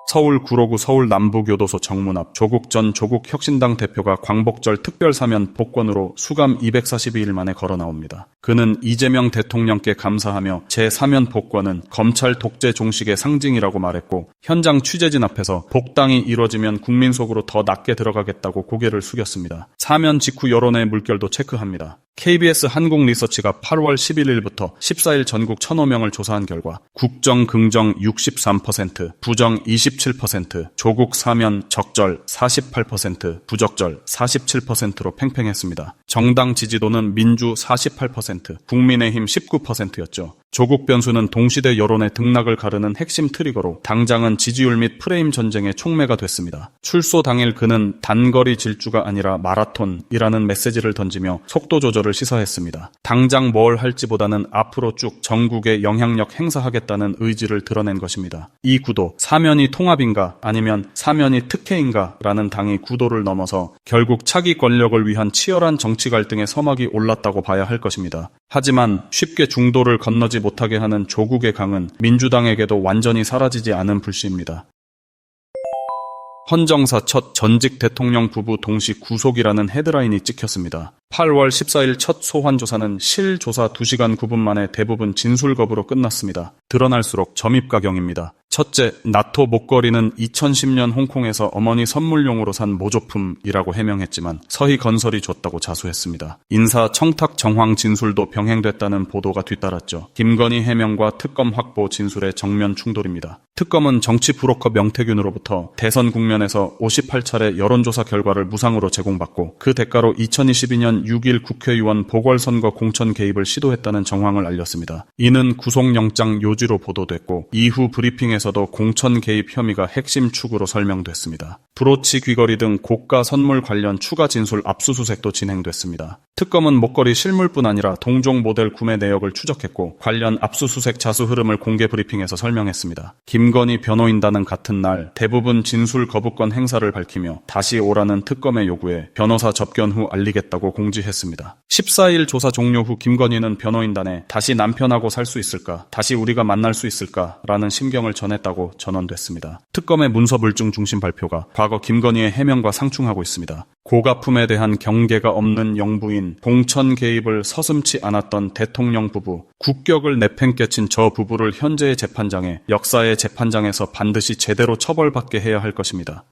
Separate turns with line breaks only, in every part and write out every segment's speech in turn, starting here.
서울 구로구 서울남부교도소 정문 앞 조국 전 조국혁신당 대표가 광복절 특별사면 복권으로 수감 242일 만에 걸어 나옵니다. 그는 이재명 대통령께 감사하며 제 사면 복권은 검찰 독재 종식의 상징이라고 말했고, 현장 취재진 앞에서 복당이 이뤄지면 국민 속으로 더 낮게 들어가겠다고 고개를 숙였습니다. 사면 직후 여론의 물결도 체크합니다. KBS 한국리서치가 8월 11일부터 14일 전국 1,005명을 조사한 결과 국정 긍정 63%, 부정 27%, 조국 사면 적절 48%, 부적절 47%로 팽팽했습니다. 정당 지지도는 민주 48%, 국민의힘 19%였죠. 조국 변수는 동시대 여론의 등락을 가르는 핵심 트리거로 당장은 지지율 및 프레임 전쟁의 촉매가 됐습니다. 출소 당일 그는 단거리 질주가 아니라 마라톤이라는 메시지를 던지며 속도 조절을 시사했습니다. 당장 뭘 할지보다는 앞으로 쭉 전국에 영향력 행사하겠다는 의지를 드러낸 것입니다. 이 구도, 사면이 통합인가 아니면 사면이 특혜인가 라는 당이 구도를 넘어서 결국 차기 권력을 위한 치열한 정치 갈등의 서막이 올랐다고 봐야 할 것입니다. 하지만 쉽게 중도를 건너지 못하게 하는 조국의 강은 민주당에게도 완전히 사라지지 않은 불씨입니다. 헌정사 첫 전직 대통령 부부 동시 구속이라는 헤드라인이 찍혔습니다. 8월 14일 첫 소환 조사는 실조사 2시간 9분 만에 대부분 진술 거부로 끝났습니다. 드러날수록 점입가경입니다. 첫째, 나토 목걸이는 2010년 홍콩에서 어머니 선물용으로 산 모조품이라고 해명했지만 서희건설이 줬다고 자수했습니다. 인사 청탁 정황 진술도 병행됐다는 보도가 뒤따랐죠. 김건희 해명과 특검 확보 진술의 정면 충돌입니다. 특검은 정치 브로커 명태균으로부터 대선 국면에서 58차례 여론조사 결과를 무상으로 제공받고 그 대가로 2022년 6일 국회의원 보궐선거 공천 개입을 시도했다는 정황을 알렸습니다. 이는 구속영장 요지로 보도됐고 이후 브리핑에서도 공천 개입 혐의가 핵심 축으로 설명됐습니다. 브로치 귀걸이 등 고가 선물 관련 추가 진술 압수수색도 진행됐습니다. 특검은 목걸이 실물뿐 아니라 동종 모델 구매 내역을 추적했고 관련 압수수색 자수 흐름을 공개 브리핑에서 설명했습니다. 김건희 변호인단은 같은 날 대부분 진술 거부권 행사를 밝히며 다시 오라는 특검의 요구에 변호사 접견 후 알리겠다고 공지했습니다. 14일 조사 종료 후 김건희는 변호인단에 다시 남편하고 살 수 있을까? 다시 우리가 만날 수 있을까? 라는 심경을 전했다고 전언됐습니다. 특검의 문서불증 중심 발표가 과거 김건희의 해명과 상충하고 있습니다. 고가품에 대한 경계가 없는 영부인, 공천 개입을 서슴지 않았던 대통령 부부, 국격을 내팽개친 저 부부를 현재의 재판장에, 역사의 재판장에서 반드시 제대로 처벌받게 해야 할 것입니다.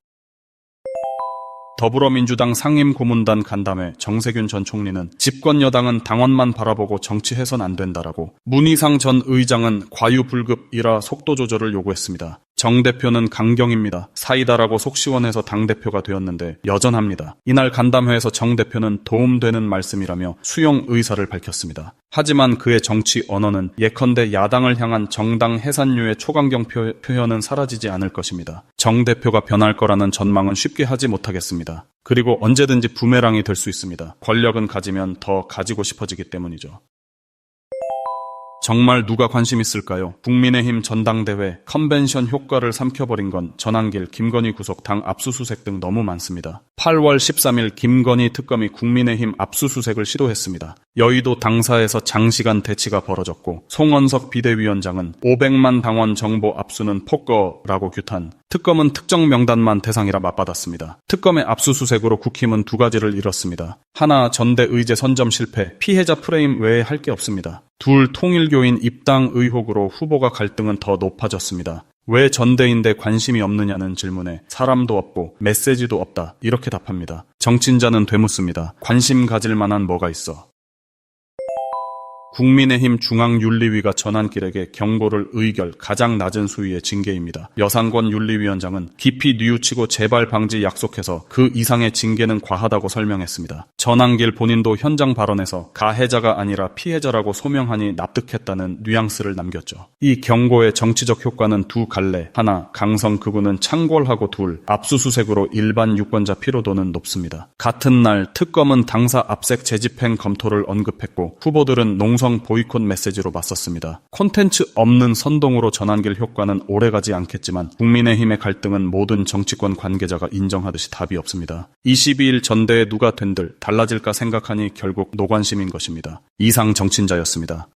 더불어민주당 상임고문단 간담회 정세균 전 총리는 집권 여당은 당원만 바라보고 정치해선 안 된다라고, 문희상 전 의장은 과유불급이라 속도 조절을 요구했습니다. 정 대표는 강경입니다. 사이다라고 속 시원해서 당대표가 되었는데 여전합니다. 이날 간담회에서 정 대표는 도움되는 말씀이라며 수용 의사를 밝혔습니다. 하지만 그의 정치 언어는 예컨대 야당을 향한 정당 해산류의 초강경 표현은 사라지지 않을 것입니다. 정 대표가 변할 거라는 전망은 쉽게 하지 못하겠습니다. 그리고 언제든지 부메랑이 될 수 있습니다. 권력은 가지면 더 가지고 싶어지기 때문이죠. 정말 누가 관심 있을까요? 국민의힘 전당대회, 컨벤션 효과를 삼켜버린 건 전한길, 김건희 구속, 당 압수수색 등 너무 많습니다. 8월 13일 김건희 특검이 국민의힘 압수수색을 시도했습니다. 여의도 당사에서 장시간 대치가 벌어졌고 송원석 비대위원장은 500만 당원 정보 압수는 폭거라고 규탄, 특검은 특정 명단만 대상이라 맞받았습니다. 특검의 압수수색으로 국힘은 두 가지를 잃었습니다. 하나, 전대의제 선점 실패, 피해자 프레임 외에 할 게 없습니다. 둘, 통일교인 입당 의혹으로 후보가 갈등은 더 높아졌습니다. 왜 전대인데 관심이 없느냐는 질문에 사람도 없고 메시지도 없다, 이렇게 답합니다. 정치인자는 되묻습니다. 관심 가질 만한 뭐가 있어? 국민의힘 중앙윤리위가 전한길에게 경고를 의결, 가장 낮은 수위의 징계입니다. 여상권 윤리위원장은 깊이 뉘우치고 재발 방지 약속해서 그 이상의 징계는 과하다고 설명했습니다. 전한길 본인도 현장 발언에서 가해자가 아니라 피해자라고 소명하니 납득했다는 뉘앙스를 남겼죠. 이 경고의 정치적 효과는 두 갈래, 하나, 강성 극우는 창궐하고 둘, 압수수색으로 일반 유권자 피로도는 높습니다. 같은 날 특검은 당사 압색 재집행 검토를 언급했고 후보들은 농성 보이콧 메시지로 맞섰습니다. 콘텐츠 없는 선동으로 전한길 효과는 오래가지 않겠지만 국민의힘의 갈등은 모든 정치권 관계자가 인정하듯이 답이 없습니다. 22일 전대에 누가 된들 달라질까 생각하니 결국 노관심인 것입니다. 이상 정치인자였습니다.